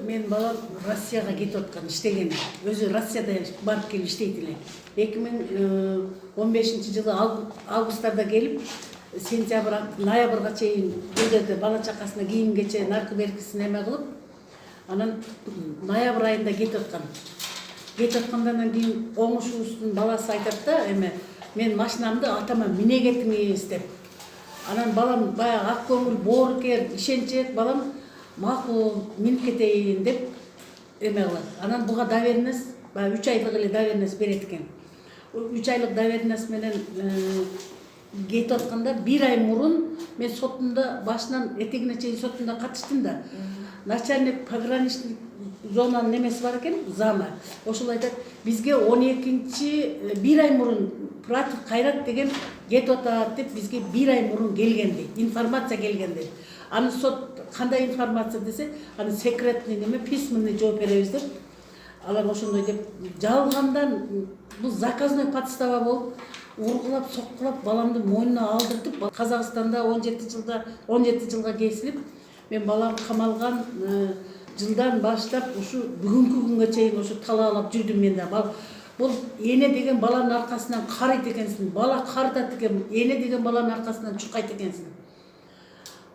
Мен балам Россияға кетіп отқан, іштеген. Өзі Россияда барып келіп іштейді эле. 2015 жылы августтарда келіп, ноябрга чейин бул жерде бала чакасына кийим-кече, наркы-беркисин эме кылып, анан ноябрь айында кетіп отқан. Кетіп отқандан кийин оңушубуздун баласы айтат да, мен машинамды атама мине кетиңиз деп. Анан балам баягы ак көңүл, боорукер, ишенчек балам макул минип кетейин деп эме кылат. Анан буга доверенность, 3 айлык эле доверенность берет экен. 3 айлык доверенность менен кетип атканда 1 ай мурун мен сотунда башынан этегине чейин сотунда катыштым да. Начальник пограничный зонанын немеси бар экен, замы. Ошол айтат, бизге 12-нчи 1 ай мурун Пратов Кайрат деген кетип атат деп бизге 1 ай мурун келгенди, информация келгенди. Аны сот кандай информация десе, аны секретный неме, письменный жооп беребиз деп. Алар ошондой деп жалгандан бул заказной подстава болуп, ургулап, соккулап баламды мойнуна алдыртып, Казакстанда 17 жылга кесилип, мен балам камалган жылдан баштап ушу бүгүнкү күнгө чейин ушу талаалап жүрдүм мен да. Бул эне деген баланын аркасынан карыйт экенсиң, бала карытат экен, эне деген баланын аркасынан чукайт экенсиң.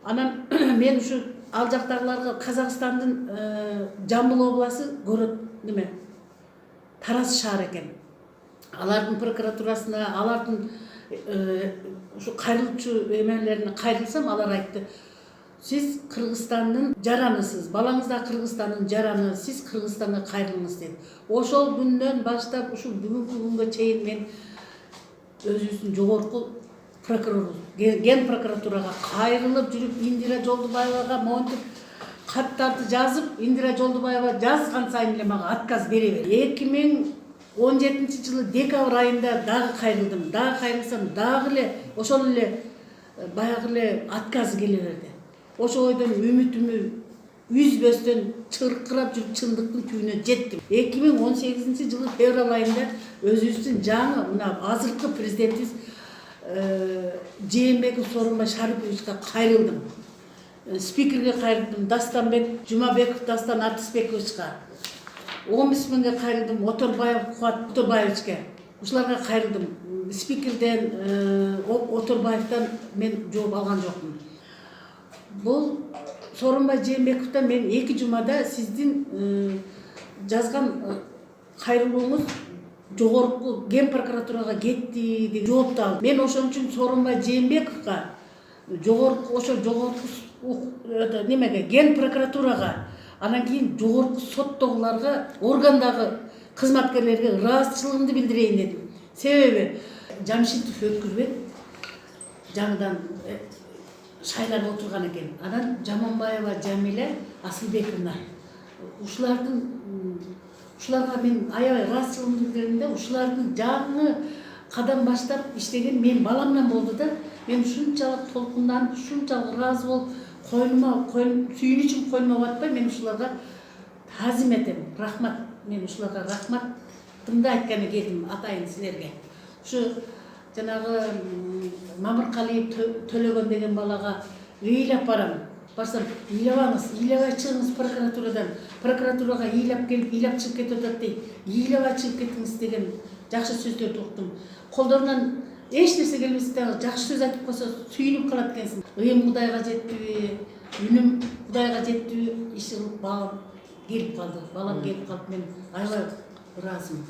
Анан мен ушу ал жактагыларга Казакстандын Жамбыл обласы көрөт неме? Тараз шаар экен. Алардын прокуратурасына, алардын ушу кайрылчу эмелерине кайрылсам, алар айтты: "Сиз Кыргызстандын жаранысыз, балаңыз да Кыргызстандын жараны, сиз Кыргызстанга кайрылыңыз" деп. Ошол күндөн баштап ушу бүгүнкү күнгө чейин мен өзүбүздүн жогорку прокурор, ген прокуратурага кайрылып жүрүп, Индира Жолдубаевага монтип каттарды жазып, Индира Жолдубаева жазган сайын эле мага отказ бере бер. 2017 жылы декабрь айында дагы кайрылдым. Дагы кайрылсам, дагы эле ошол эле баягы эле отказ келе берди. Ошо ойдон үмүтүмү үзбөстөн чыркырап жүрүп чындыктын түбүнө жеттим. 2018 жылы февраль айында өзүбүздүн жаңы мына азыркы президентибиз Жээнбеков Сооронбай Шариповичке кайрылдым. Спикерге кайрылдым, Дастанбек Жумабеков Дастан Артисбековичке. 15 миңге кайрылдым, Оторбаев Кубат Оторбаевичке. Ушуларга кайрылдым. Спикерден, Оторбаевдан мен жооп алган жокмун. Бул Сооронбай Жээнбековдон мен 2 жумада сиздин жазган кайрылууңуз жогорку ген прокуратурага кетти деген жоопту алдым. Мен ошон үчүн Сооронбай Жээнбековго жогорку немеге, ген прокуратурага, анан кийин жогорку соттогуларга, органдагы кызматкерлерге ыраазычылыгымды билдирейин дедим. Себеби Жамшитов өткүрбек жаңыдан шайлап отурган экен. Анан Жаманбаева Жамиле Асылбековна. Ушуларга мен аябай ыраазычылыгымды билдиргенде, ушулардын жаңы кадам баштап иштеген мен баламдан болду да. Мен ушунчалык толкунданып, ушунчалык ыраазы болуп, сүйүнүчүм койнума батпай, мен ушуларга тазим этем. Рахмат. Мен ушуларга рахматымды айтканы келдим атайын силерге. Ушу жанагы Мамыркалиев Төлөгөн деген балага ыйлап барам. Барсам, ыйлабаңыз, ыйлабай чыгыңыз прокуратурадан. Прокуратурага ыйлап келип, ыйлап чыгып кетип атат дейт. Ыйлабай чыгып кетиңиз деген жакшы сөздөрдү уктум. Колдорунан эч нерсе келбесе дагы жакшы сөз айтып койсо сүйүнүп калат экенсиң. Ыйым Кудайга жеттиби, үнүм Кудайга жеттиби, иши кылып балам келип калды. Балам келип калып, мен аябай ыраазымын.